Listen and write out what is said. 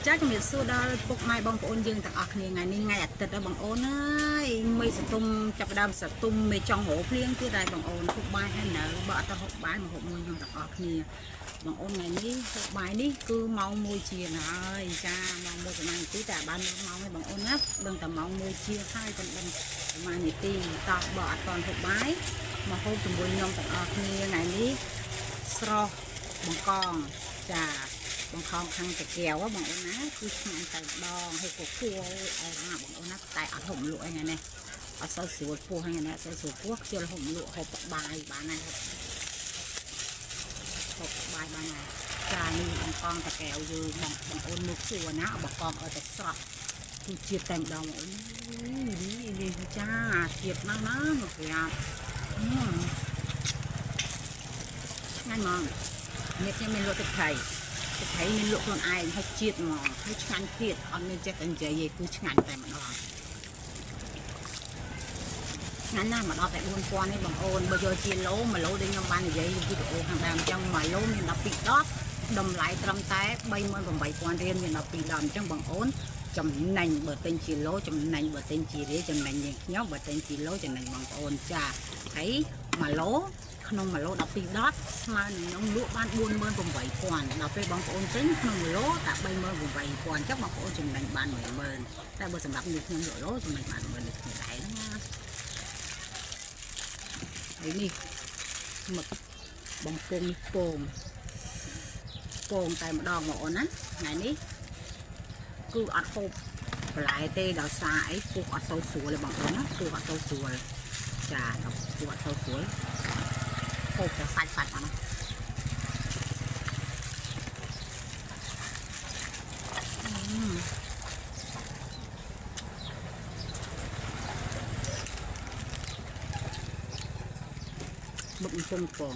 ចាជំរាបសួរដល់ពុកម៉ែបងប្អូនយើងទាំងអស់គ្នាថ្ងៃនេះថ្ងៃអាទិត្យដល់បងប្អូនអើយមេសតុំចាប់ដើមសតុំមេចង់រោភ្លៀងទៀតដែរបងប្អូនហូបបាយហើយនៅបើអត់ទៅហូបបាយមកហូបមួយខ្ញុំទាំងអស់គ្នាបងប្អូនថ្ងៃនេះហូបបាយនេះគឺម៉ោង1ជាងហើយចាម៉ោង1ប្រហែលនាទីតែបានម៉ោងឯងបងប្អូនណាដឹងតែម៉ោង1ជាងហើយតែដឹងប្រហែលនាទីតោះបើអត់តន់ហូបបាយមកហូបជាមួយខ្ញុំទាំងអស់គ្នាថ្ងៃនេះស្រស់បង្កងចាបង្ខំខាងតាកែវបងប្អូនណាគឺឆ្ងាញ់តែម្ដងហើយក៏គួរអរណាបងប្អូនណាតែអត់ហូបលក់អីហ្នឹងអត់សូវស្រួលពោះហ្នឹងណាសូវស្រួលពោះខ្ជិលហូបលក់ហូបបាយបានហើយហូបបាយបានហើយចានេះបង្កងតាកែវយើងបងប្អូនមើលគួរណាបង្កងឲ្យតែស្រស់គឺជាតិតែម្ដងបងប្អូននេះចាជាតិណាស់ណាមកប្រាប់ឆ្ងាញ់ហ្មងនេះខ្ញុំមានលក់ទឹកត្រីមានលក់ខ្លួនឯងហើយជាតិហ្មងហើយឆ្ងាញ់ទៀតអត់មានចេះតែនិយាយទេគឺឆ្ងាញ់តែម្ដងឆ្ងាញ់ណាស់មកដល់តែ 4000 នេះបងអូនបើយកជាឡូ1ឡូដូចខ្ញុំបាននិយាយវីដេអូខាងដើមអញ្ចឹង1ឡូមាន12ដបតម្លៃត្រឹមតែ38000រៀលមាន12ដបអញ្ចឹងបងអូនចំណេញបើទិញជាឡូចំណេញបើទិញជារៀលចំណេញយើងខ្ញុំបើទិញជាឡូចំណេញបងប្អូនចាហើយ1ឡូក្នុង1ឡូ12ដតស្មើនឹងខ្ញុំលក់បាន48000ដល់ពេលបងប្អូនទិញក្នុង1ឡូតែ38000អញ្ចឹងបងប្អូនចំណេញបាន10000តែបើសម្រាប់នេះខ្ញុំលក់ឡូចំណេញបាន10000នេះគ្នាដែរណាហើយនេះមឹកបំពង់នេះពងតែម្ដងបងប្អូនណាថ្ងៃនេះគឺអត់ហូបបន្លែទេដល់សារអីពុះអត់សូវស្រួលទេបងប្អូនណាពុះអត់សូវស្រួលចាដល់ពុះអត់សូវស្រួលហូបតែសាច់ហ្នឹងបុកពង